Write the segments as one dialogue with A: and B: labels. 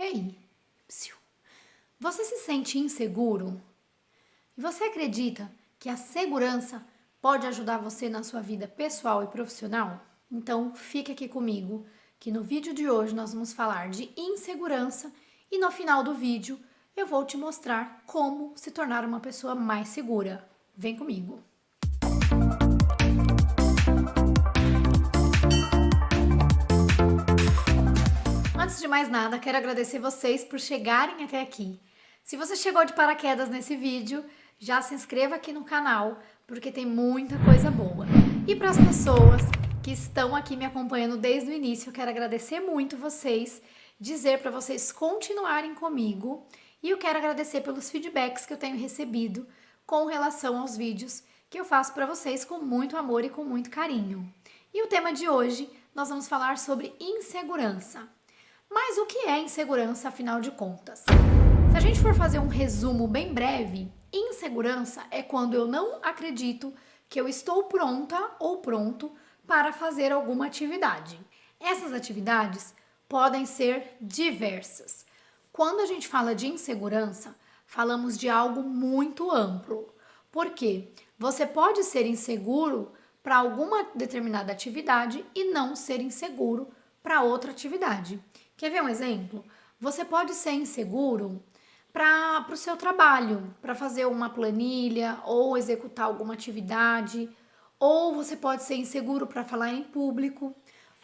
A: Ei, psiu. Você se sente inseguro? E você acredita que a segurança pode ajudar você na sua vida pessoal e profissional? Então, fique aqui comigo, que no vídeo de hoje nós vamos falar de insegurança e no final do vídeo eu vou te mostrar como se tornar uma pessoa mais segura. Vem comigo! Antes de mais nada, quero agradecer vocês por chegarem até aqui. Se você chegou de paraquedas nesse vídeo, já se inscreva aqui no canal, porque tem muita coisa boa. E para as pessoas que estão aqui me acompanhando desde o início, eu quero agradecer muito vocês, dizer para vocês continuarem comigo, e eu quero agradecer pelos feedbacks que eu tenho recebido com relação aos vídeos que eu faço para vocês com muito amor e com muito carinho. E o tema de hoje, nós vamos falar sobre insegurança. Mas o que é insegurança, afinal de contas? Se a gente for fazer um resumo bem breve, insegurança é quando eu não acredito que eu estou pronta ou pronto para fazer alguma atividade. Essas atividades podem ser diversas. Quando a gente fala de insegurança, falamos de algo muito amplo. Por quê? Você pode ser inseguro para alguma determinada atividade e não ser inseguro para outra atividade. Quer ver um exemplo? Você pode ser inseguro para o seu trabalho, para fazer uma planilha ou executar alguma atividade, ou você pode ser inseguro para falar em público.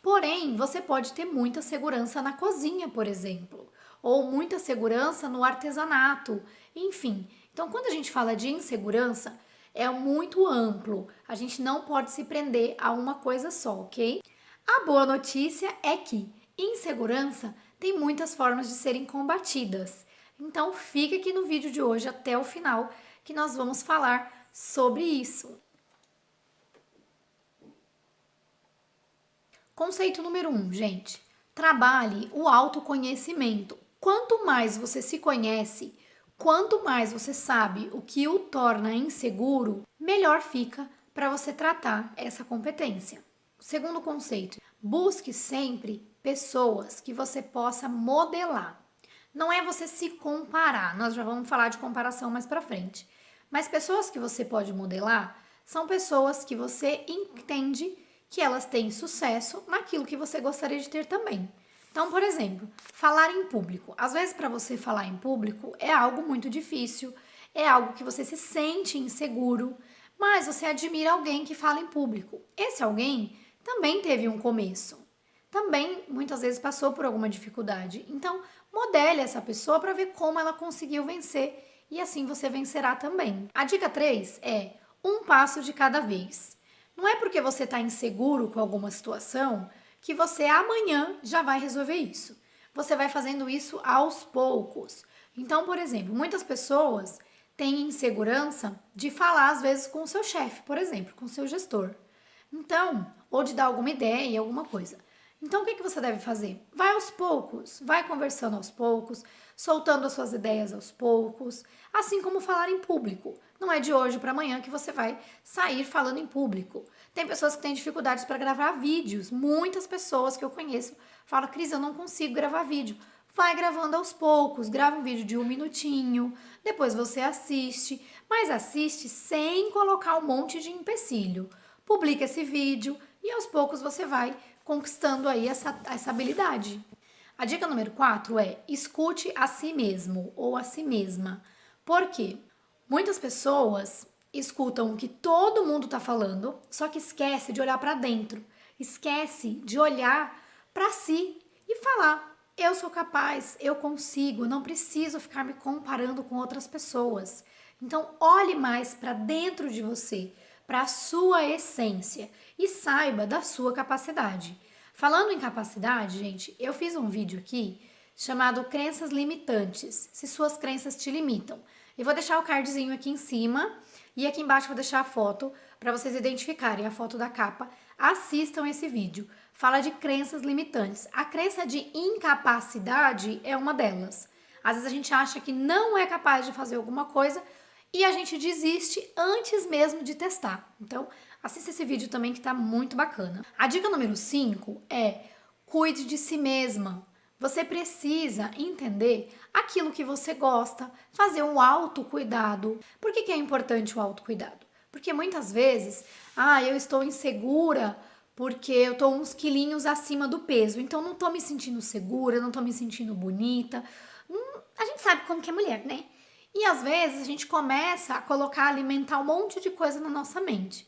A: Porém, você pode ter muita segurança na cozinha, por exemplo, ou muita segurança no artesanato, enfim. Então, quando a gente fala de insegurança, é muito amplo. A gente não pode se prender a uma coisa só, ok? A boa notícia é que insegurança tem muitas formas de serem combatidas. Então, fica aqui no vídeo de hoje até o final, que nós vamos falar sobre isso. Conceito número 1, gente. Trabalhe o autoconhecimento. Quanto mais você se conhece, quanto mais você sabe o que o torna inseguro, melhor fica para você tratar essa competência. Segundo conceito, busque sempre pessoas que você possa modelar. Não é você se comparar, nós já vamos falar de comparação mais pra frente. Mas pessoas que você pode modelar são pessoas que você entende que elas têm sucesso naquilo que você gostaria de ter também. Então, por exemplo, falar em público. Às vezes, para você falar em público é algo muito difícil, é algo que você se sente inseguro, mas você admira alguém que fala em público. Esse alguém também teve um começo. Também muitas vezes passou por alguma dificuldade. Então, modele essa pessoa para ver como ela conseguiu vencer e assim você vencerá também. A dica 3 é um passo de cada vez. Não é porque você está inseguro com alguma situação que você amanhã já vai resolver isso. Você vai fazendo isso aos poucos. Então, por exemplo, muitas pessoas têm insegurança de falar às vezes com o seu chefe, por exemplo, com o seu gestor. Então, ou de dar alguma ideia, alguma coisa. Então, o que você deve fazer? Vai aos poucos, vai conversando aos poucos, soltando as suas ideias aos poucos, assim como falar em público. Não é de hoje para amanhã que você vai sair falando em público. Tem pessoas que têm dificuldades para gravar vídeos. Muitas pessoas que eu conheço falam, Cris, eu não consigo gravar vídeo. Vai gravando aos poucos, grava um vídeo de 1 minutinho, depois você assiste, mas assiste sem colocar um monte de empecilho. Publica esse vídeo e aos poucos você vai conquistando aí essa habilidade. A dica número 4 é escute a si mesmo ou a si mesma. Por quê? Muitas pessoas escutam o que todo mundo está falando, só que esquece de olhar para dentro, esquece de olhar para si e falar: eu sou capaz, eu consigo, não preciso ficar me comparando com outras pessoas. Então, olhe mais para dentro de você, para a sua essência e saiba da sua capacidade. Falando em capacidade, gente, eu fiz um vídeo aqui chamado Crenças Limitantes, se suas crenças te limitam. Eu vou deixar o cardzinho aqui em cima e aqui embaixo vou deixar a foto para vocês identificarem a foto da capa. Assistam esse vídeo. Fala de crenças limitantes. A crença de incapacidade é uma delas. Às vezes a gente acha que não é capaz de fazer alguma coisa e a gente desiste antes mesmo de testar. Então, assista esse vídeo também que tá muito bacana. A dica número 5 é cuide de si mesma. Você precisa entender aquilo que você gosta, fazer um autocuidado. Por que é importante o autocuidado? Porque muitas vezes, eu estou insegura porque eu estou uns quilinhos acima do peso, então não estou me sentindo segura, não estou me sentindo bonita. A gente sabe como que é mulher, né? E às vezes a gente começa a colocar, alimentar um monte de coisa na nossa mente.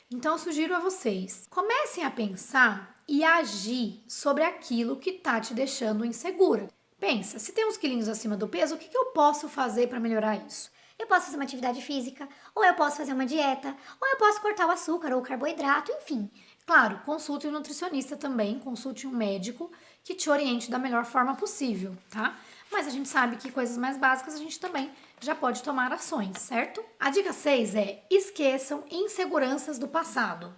A: Então eu sugiro a vocês, comecem a pensar e agir sobre aquilo que tá te deixando insegura. Pensa, se tem uns quilinhos acima do peso, o que eu posso fazer para melhorar isso?
B: Eu posso fazer uma atividade física, ou eu posso fazer uma dieta, ou eu posso cortar o açúcar ou o carboidrato, enfim.
A: Claro, consulte um nutricionista também, consulte um médico que te oriente da melhor forma possível, tá? Mas a gente sabe que coisas mais básicas a gente também já pode tomar ações, certo? A dica 6 é: esqueçam inseguranças do passado.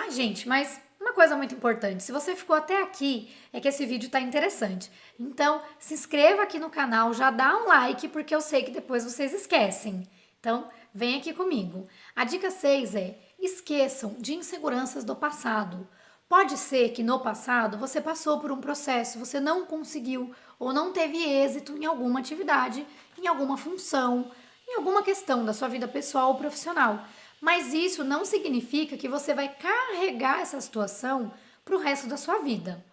A: Gente, mas uma coisa muito importante, se você ficou até aqui, é que esse vídeo tá interessante. Então, se inscreva aqui no canal, já dá um like, porque eu sei que depois vocês esquecem. Então, vem aqui comigo. A dica 6 é: esqueçam de inseguranças do passado. Pode ser que no passado você passou por um processo, você não conseguiu ou não teve êxito em alguma atividade, em alguma função, em alguma questão da sua vida pessoal ou profissional. Mas isso não significa que você vai carregar essa situação para o resto da sua vida.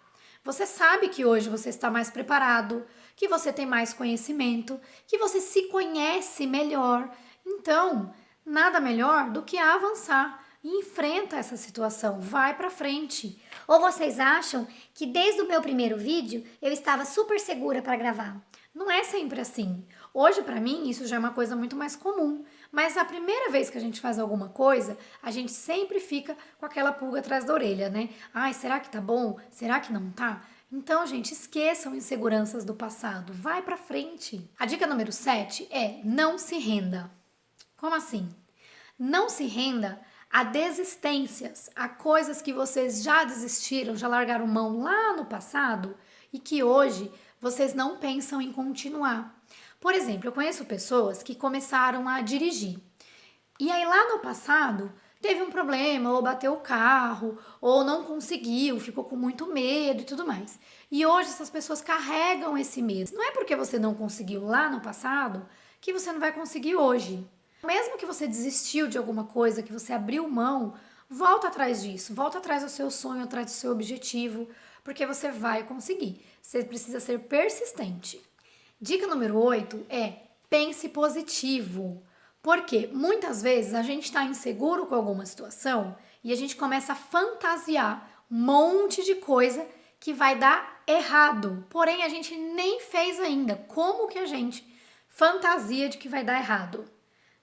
A: Você sabe que hoje você está mais preparado, que você tem mais conhecimento, que você se conhece melhor. Então, nada melhor do que avançar e enfrenta essa situação, vai para frente.
B: Ou vocês acham que desde o meu primeiro vídeo eu estava super segura para gravar?
A: Não é sempre assim. Hoje, para mim, isso já é uma coisa muito mais comum. Mas a primeira vez que a gente faz alguma coisa, a gente sempre fica com aquela pulga atrás da orelha, né? Será que tá bom? Será que não tá? Então, gente, esqueçam inseguranças do passado. Vai pra frente. A dica número 7 é: não se renda. Como assim? Não se renda a desistências, a coisas que vocês já desistiram, já largaram mão lá no passado e que hoje vocês não pensam em continuar. Por exemplo, eu conheço pessoas que começaram a dirigir e aí lá no passado teve um problema, ou bateu o carro, ou não conseguiu, ficou com muito medo e tudo mais. E hoje essas pessoas carregam esse medo. Não é porque você não conseguiu lá no passado que você não vai conseguir hoje. Mesmo que você desistiu de alguma coisa, que você abriu mão, volta atrás disso, volta atrás do seu sonho, atrás do seu objetivo, porque você vai conseguir. Você precisa ser persistente. Dica número 8 é: pense positivo. Porque muitas vezes a gente está inseguro com alguma situação e a gente começa a fantasiar um monte de coisa que vai dar errado. Porém, a gente nem fez ainda. Como que a gente fantasia de que vai dar errado?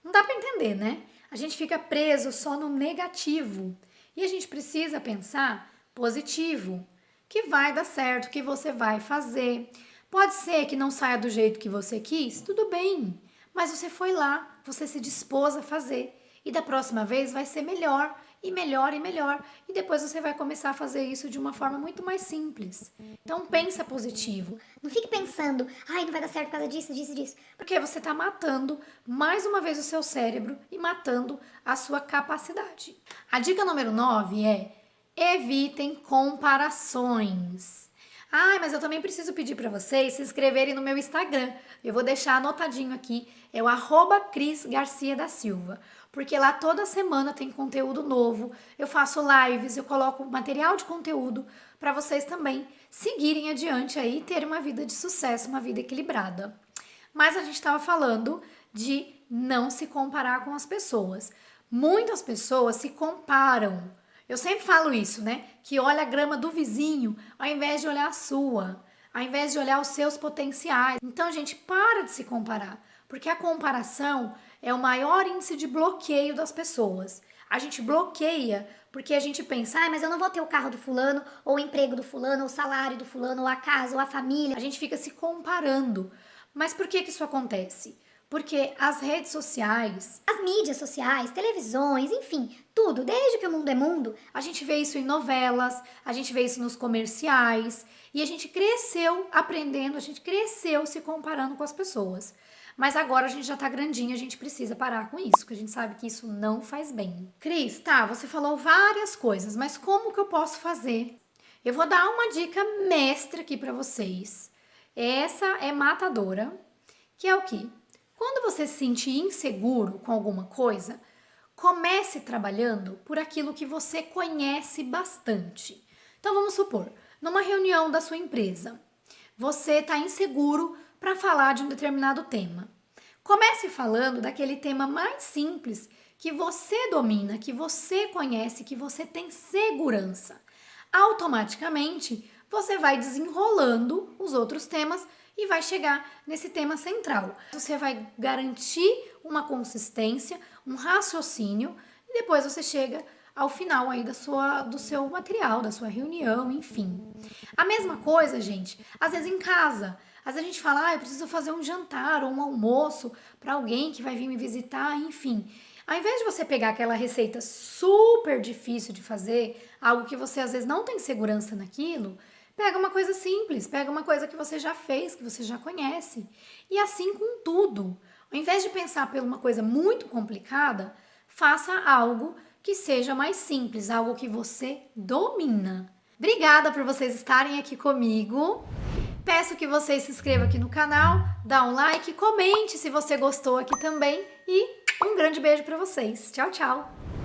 A: Não dá para entender, né? A gente fica preso só no negativo. E a gente precisa pensar positivo, que vai dar certo, que você vai fazer. Pode ser que não saia do jeito que você quis, tudo bem. Mas você foi lá, você se dispôs a fazer. E da próxima vez vai ser melhor, e melhor, e melhor. E depois você vai começar a fazer isso de uma forma muito mais simples. Então pensa positivo.
B: Não fique pensando, não vai dar certo por causa disso, disso, disso.
A: Porque você está matando mais uma vez o seu cérebro e matando a sua capacidade. A dica número 9 é: evitem comparações. Mas eu também preciso pedir para vocês se inscreverem no meu Instagram. Eu vou deixar anotadinho aqui, é o @CrisGarciaDaSilva. Porque lá toda semana tem conteúdo novo, eu faço lives, eu coloco material de conteúdo para vocês também seguirem adiante aí e terem uma vida de sucesso, uma vida equilibrada. Mas a gente estava falando de não se comparar com as pessoas. Muitas pessoas se comparam. Eu sempre falo isso, né? Que olha a grama do vizinho ao invés de olhar a sua, ao invés de olhar os seus potenciais. Então, gente, para de se comparar, porque a comparação é o maior índice de bloqueio das pessoas. A gente bloqueia porque a gente pensa,
B: mas eu não vou ter o carro do fulano, ou o emprego do fulano, ou o salário do fulano, ou a casa, ou a família.
A: A gente fica se comparando. Mas por que isso acontece? Porque as redes sociais,
B: as mídias sociais, televisões, enfim, tudo, desde que o mundo é mundo,
A: a gente vê isso em novelas, a gente vê isso nos comerciais, e a gente cresceu aprendendo, a gente cresceu se comparando com as pessoas. Mas agora a gente já tá grandinho, a gente precisa parar com isso, porque a gente sabe que isso não faz bem. Cris, você falou várias coisas, mas como que eu posso fazer? Eu vou dar uma dica mestra aqui para vocês. Essa é matadora, que é o quê? Quando você se sentir inseguro com alguma coisa, comece trabalhando por aquilo que você conhece bastante. Então vamos supor, numa reunião da sua empresa, você está inseguro para falar de um determinado tema. Comece falando daquele tema mais simples que você domina, que você conhece, que você tem segurança. Automaticamente, você vai desenrolando os outros temas e vai chegar nesse tema central. Você vai garantir uma consistência, um raciocínio e depois você chega ao final aí do seu material, da sua reunião, enfim. A mesma coisa, gente, às vezes em casa. Às vezes a gente fala, eu preciso fazer um jantar ou um almoço para alguém que vai vir me visitar, enfim. Ao invés de você pegar aquela receita super difícil de fazer, algo que você às vezes não tem segurança naquilo, pega uma coisa simples, pega uma coisa que você já fez, que você já conhece. E assim com tudo. Ao invés de pensar por uma coisa muito complicada, faça algo que seja mais simples, algo que você domina. Obrigada por vocês estarem aqui comigo. Peço que vocês se inscrevam aqui no canal, dá um like, comente se você gostou aqui também e um grande beijo para vocês. Tchau, tchau!